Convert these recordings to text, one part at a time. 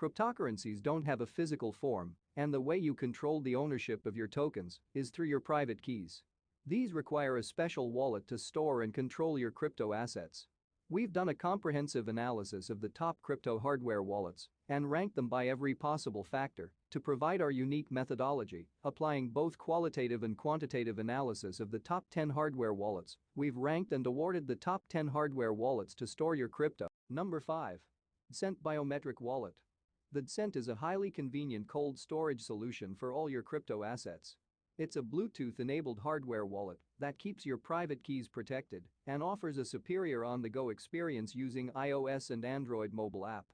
Cryptocurrencies don't have a physical form, and the way you control the ownership of your tokens is through your private keys. These require a special wallet to store and control your crypto assets. We've done a comprehensive analysis of the top crypto hardware wallets and ranked them by every possible factor to provide our unique methodology, applying both qualitative and quantitative analysis of the top 10 hardware wallets. We've ranked and awarded the top 10 hardware wallets to store your crypto. Number 5. Cent Biometric Wallet. The Cent is a highly convenient cold storage solution for all your crypto assets. It's a Bluetooth-enabled hardware wallet that keeps your private keys protected and offers a superior on-the-go experience using iOS and Android mobile app.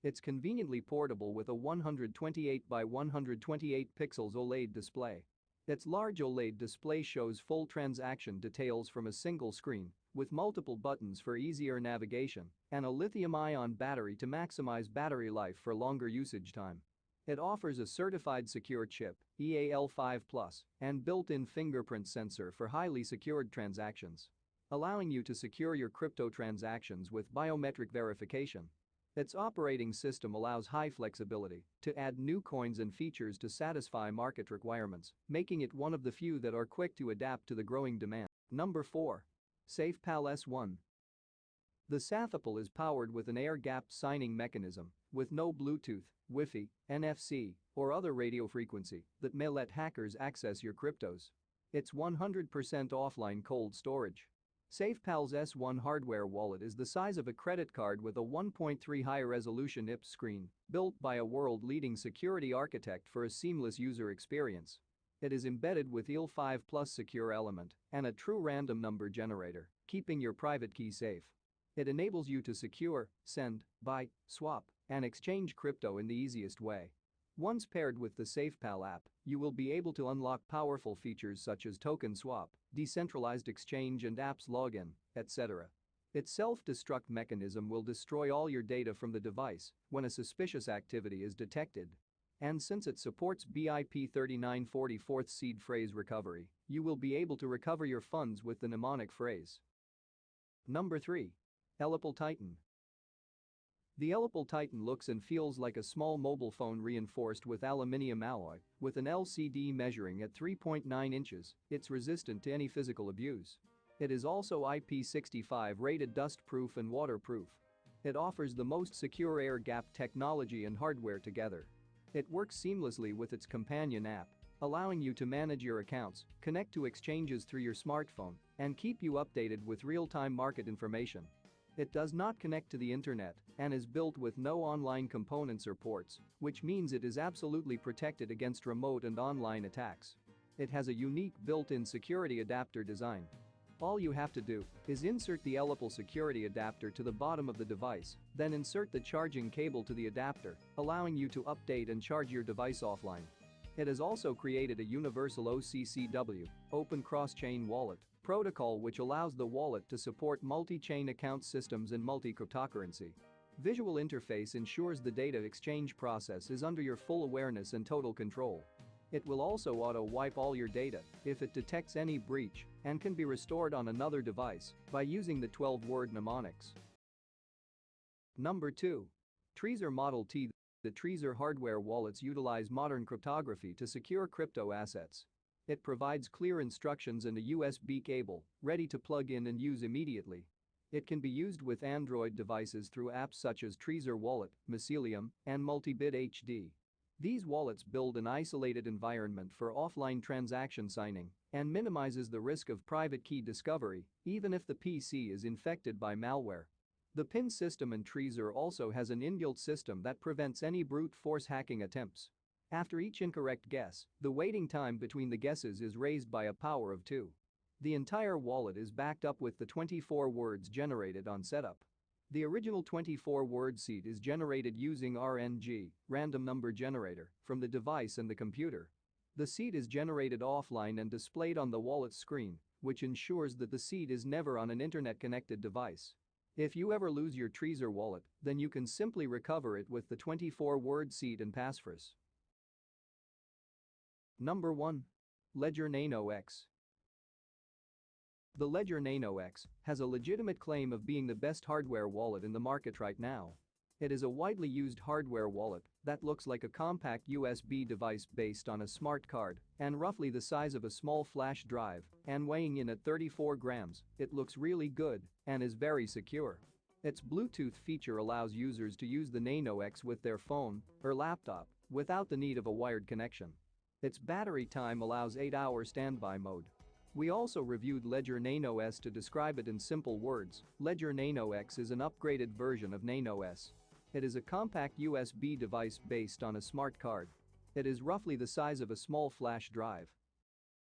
It's conveniently portable with a 128 by 128 pixels OLED display. Its large OLED display shows full transaction details from a single screen, with multiple buttons for easier navigation and a lithium-ion battery to maximize battery life for longer usage time. It offers a certified secure chip, EAL5+, and built-in fingerprint sensor for highly secured transactions, allowing you to secure your crypto transactions with biometric verification. Its operating system allows high flexibility to add new coins and features to satisfy market requirements, making it one of the few that are quick to adapt to the growing demand. Number 4. SafePal S1. The SafePal is powered with an air-gapped signing mechanism with no Bluetooth, Wi-Fi, NFC, or other radio frequency that may let hackers access your cryptos. It's 100% offline cold storage. SafePal's S1 hardware wallet is the size of a credit card with a 1.3 high-resolution IPS screen, built by a world-leading security architect for a seamless user experience. It is embedded with EAL5+ secure element and a true random number generator, keeping your private key safe. It enables you to secure, send, buy, swap, and exchange crypto in the easiest way. Once paired with the SafePal app, you will be able to unlock powerful features such as token swap, decentralized exchange and apps login, etc. Its self-destruct mechanism will destroy all your data from the device when a suspicious activity is detected. And since it supports BIP 3944 seed phrase recovery, you will be able to recover your funds with the mnemonic phrase. Number 3. Ellipal Titan. The Ellipal Titan looks and feels like a small mobile phone reinforced with aluminium alloy, with an LCD measuring at 3.9 inches. It's resistant to any physical abuse. It is also IP65 rated dust-proof and waterproof. It offers the most secure air-gap technology and hardware together. It works seamlessly with its companion app, allowing you to manage your accounts, connect to exchanges through your smartphone, and keep you updated with real-time market information. It does not connect to the internet and is built with no online components or ports, which means it is absolutely protected against remote and online attacks. It has a unique built-in security adapter design. All you have to do is insert the Ellipal security adapter to the bottom of the device, then insert the charging cable to the adapter, allowing you to update and charge your device offline. It has also created a universal OCCW, Open Cross-Chain Wallet, protocol which allows the wallet to support multi-chain account systems and multi-cryptocurrency. Visual interface ensures the data exchange process is under your full awareness and total control. It will also auto-wipe all your data if it detects any breach and can be restored on another device by using the 12-word mnemonics. Number 2. Trezor Model T. The Trezor hardware wallets utilize modern cryptography to secure crypto assets. It provides clear instructions and a USB cable, ready to plug in and use immediately. It can be used with Android devices through apps such as Trezor Wallet, Mycelium, and Multibit HD. These wallets build an isolated environment for offline transaction signing and minimizes the risk of private key discovery, even if the PC is infected by malware. The PIN system in Trezor also has an inbuilt system that prevents any brute force hacking attempts. After each incorrect guess, the waiting time between the guesses is raised by a power of 2. The entire wallet is backed up with the 24 words generated on setup. The original 24-word seed is generated using RNG, random number generator, from the device and the computer. The seed is generated offline and displayed on the wallet screen, which ensures that the seed is never on an internet-connected device. If you ever lose your Trezor wallet, then you can simply recover it with the 24-word seed and passphrase. Number 1. Ledger Nano X. The Ledger Nano X has a legitimate claim of being the best hardware wallet in the market right now. It is a widely used hardware wallet that looks like a compact USB device based on a smart card and roughly the size of a small flash drive and weighing in at 34 grams. It looks really good and is very secure. Its Bluetooth feature allows users to use the Nano X with their phone or laptop without the need of a wired connection. Its battery time allows 8-hour standby mode. We also reviewed Ledger Nano S to describe it in simple words. Ledger Nano X is an upgraded version of Nano S. It is a compact USB device based on a smart card. It is roughly the size of a small flash drive